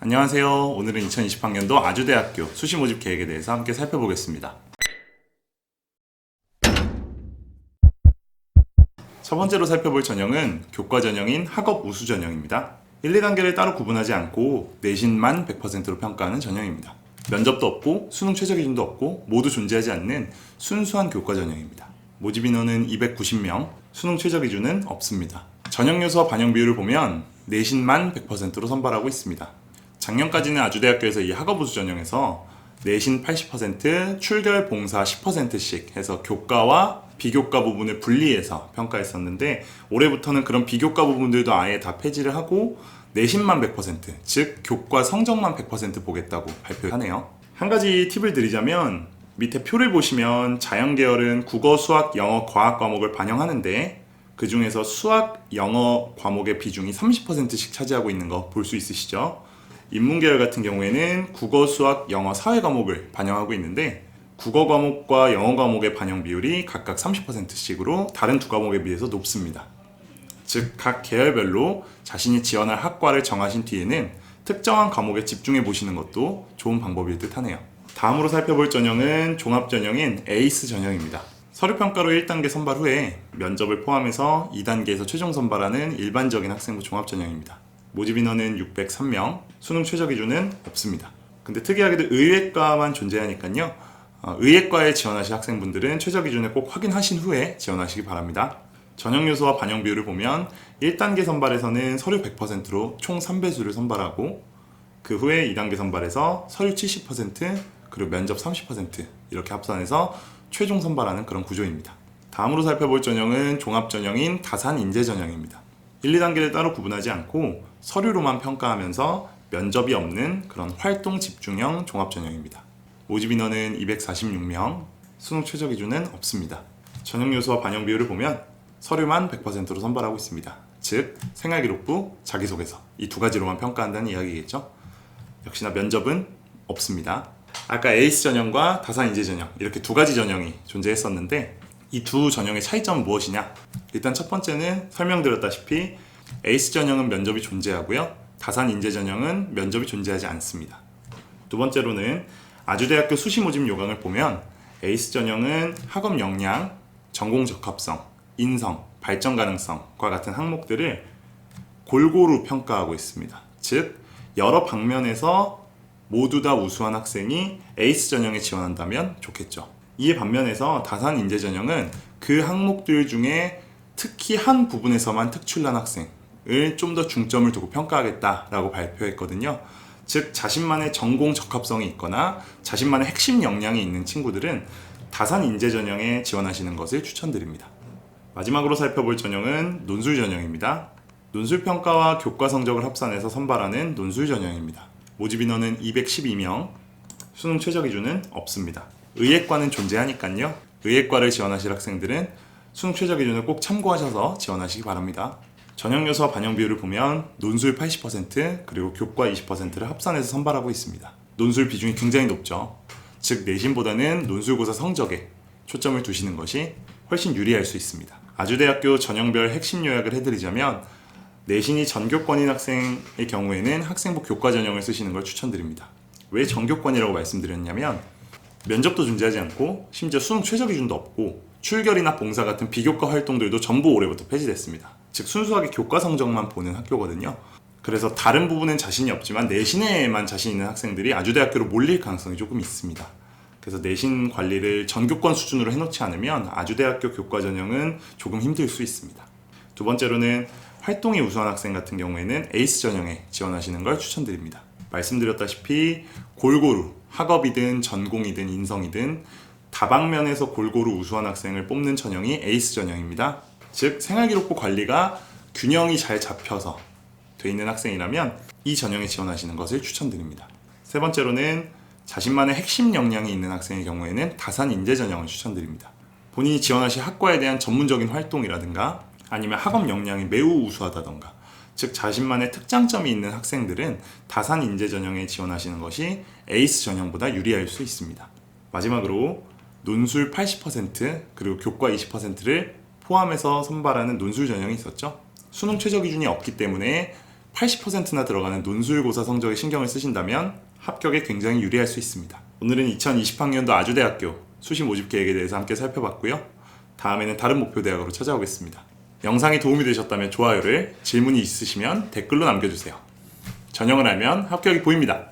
안녕하세요. 오늘은 2020학년도 아주대학교 수시 모집 계획에 대해서 함께 살펴보겠습니다. 첫 번째로 살펴볼 전형은 교과 전형인 학업 우수 전형입니다. 1, 2단계를 따로 구분하지 않고 내신만 100%로 평가하는 전형입니다. 면접도 없고 수능 최저 기준도 없고 모두 존재하지 않는 순수한 교과 전형입니다. 모집 인원은 290명, 수능 최저 기준은 없습니다. 전형 요소와 반영 비율을 보면 내신만 100%로 선발하고 있습니다. 작년까지는 아주대학교에서 이 학업우수 전형에서 내신 80%, 출결 봉사 10%씩 해서 교과와 비교과 부분을 분리해서 평가했었는데 올해부터는 그런 비교과 부분들도 아예 다 폐지를 하고 내신만 100%, 즉 교과 성적만 100% 보겠다고 발표하네요. 한 가지 팁을 드리자면 밑에 표를 보시면 자연계열은 국어, 수학, 영어, 과학 과목을 반영하는데 그 중에서 수학, 영어 과목의 비중이 30%씩 차지하고 있는 거 볼 수 있으시죠? 인문계열 같은 경우에는 국어, 수학, 영어, 사회 과목을 반영하고 있는데 국어 과목과 영어 과목의 반영 비율이 각각 30%씩으로 다른 두 과목에 비해서 높습니다. 즉, 각 계열별로 자신이 지원할 학과를 정하신 뒤에는 특정한 과목에 집중해 보시는 것도 좋은 방법일 듯 하네요. 다음으로 살펴볼 전형은 종합전형인 에이스 전형입니다. 서류평가로 1단계 선발 후에 면접을 포함해서 2단계에서 최종 선발하는 일반적인 학생부 종합전형입니다. 모집 인원은 603명, 수능 최저 기준은 없습니다. 근데 특이하게도 의예과만 존재하니까요. 의예과에 지원하실 학생분들은 최저 기준을 꼭 확인하신 후에 지원하시기 바랍니다. 전형 요소와 반영 비율을 보면 1단계 선발에서는 서류 100%로 총 3배수를 선발하고 그 후에 2단계 선발에서 서류 70% 그리고 면접 30% 이렇게 합산해서 최종 선발하는 그런 구조입니다. 다음으로 살펴볼 전형은 종합전형인 다산인재 전형입니다. 1, 2단계를 따로 구분하지 않고 서류로만 평가하면서 면접이 없는 그런 활동 집중형 종합전형입니다. 모집 인원은 246명, 수능 최저 기준은 없습니다. 전형 요소와 반영 비율을 보면 서류만 100%로 선발하고 있습니다. 즉, 생활기록부, 자기소개서 이 두 가지로만 평가한다는 이야기겠죠. 역시나 면접은 없습니다. 아까 에이스 전형과 다산인재 전형 이렇게 두 가지 전형이 존재했었는데 이 두 전형의 차이점은 무엇이냐? 일단 첫 번째는 설명드렸다시피 에이스 전형은 면접이 존재하고요. 다산인재 전형은 면접이 존재하지 않습니다. 두 번째로는 아주대학교 수시 모집 요강을 보면 에이스 전형은 학업 역량, 전공 적합성, 인성, 발전 가능성과 같은 항목들을 골고루 평가하고 있습니다. 즉, 여러 방면에서 모두 다 우수한 학생이 에이스 전형에 지원한다면 좋겠죠. 이에 반면에서 다산인재 전형은 그 항목들 중에 특히 한 부분에서만 특출난 학생을 좀 더 중점을 두고 평가하겠다라고 발표했거든요. 즉, 자신만의 전공 적합성이 있거나 자신만의 핵심 역량이 있는 친구들은 다산인재 전형에 지원하시는 것을 추천드립니다. 마지막으로 살펴볼 전형은 논술 전형입니다. 논술 평가와 교과 성적을 합산해서 선발하는 논술 전형입니다. 모집 인원은 212명, 수능 최저 기준은 없습니다. 의예과는 존재하니까요. 의예과를 지원하실 학생들은 수능 최저 기준을 꼭 참고하셔서 지원하시기 바랍니다. 전형 요소와 반영 비율을 보면 논술 80% 그리고 교과 20%를 합산해서 선발하고 있습니다. 논술 비중이 굉장히 높죠. 즉, 내신보다는 논술고사 성적에 초점을 두시는 것이 훨씬 유리할 수 있습니다. 아주대학교 전형별 핵심 요약을 해드리자면 내신이 전교권인 학생의 경우에는 학생부 교과 전형을 쓰시는 걸 추천드립니다. 왜 전교권이라고 말씀드렸냐면 면접도 존재하지 않고 심지어 수능 최저 기준도 없고 출결이나 봉사 같은 비교과 활동들도 전부 올해부터 폐지됐습니다. 즉, 순수하게 교과 성적만 보는 학교거든요. 그래서 다른 부분은 자신이 없지만 내신에만 자신 있는 학생들이 아주대학교로 몰릴 가능성이 조금 있습니다. 그래서 내신 관리를 전교권 수준으로 해놓지 않으면 아주대학교 교과 전형은 조금 힘들 수 있습니다. 두 번째로는 활동이 우수한 학생 같은 경우에는 에이스 전형에 지원하시는 걸 추천드립니다. 말씀드렸다시피 골고루 학업이든 전공이든 인성이든 다방면에서 골고루 우수한 학생을 뽑는 전형이 에이스 전형입니다. 즉, 생활기록부 관리가 균형이 잘 잡혀서 돼 있는 학생이라면 이 전형에 지원하시는 것을 추천드립니다. 세 번째로는 자신만의 핵심 역량이 있는 학생의 경우에는 다산인재 전형을 추천드립니다. 본인이 지원하실 학과에 대한 전문적인 활동이라든가 아니면 학업 역량이 매우 우수하다던가 즉 자신만의 특장점이 있는 학생들은 다산인재 전형에 지원하시는 것이 에이스 전형보다 유리할 수 있습니다. 마지막으로 논술 80% 그리고 교과 20%를 포함해서 선발하는 논술 전형이 있었죠. 수능 최저 기준이 없기 때문에 80%나 들어가는 논술고사 성적에 신경을 쓰신다면 합격에 굉장히 유리할 수 있습니다. 오늘은 2020학년도 아주대학교 수시 모집 계획에 대해서 함께 살펴봤고요. 다음에는 다른 목표 대학으로 찾아오겠습니다. 영상이 도움이 되셨다면 좋아요를, 질문이 있으시면 댓글로 남겨주세요. 전형을 알면 합격이 보입니다.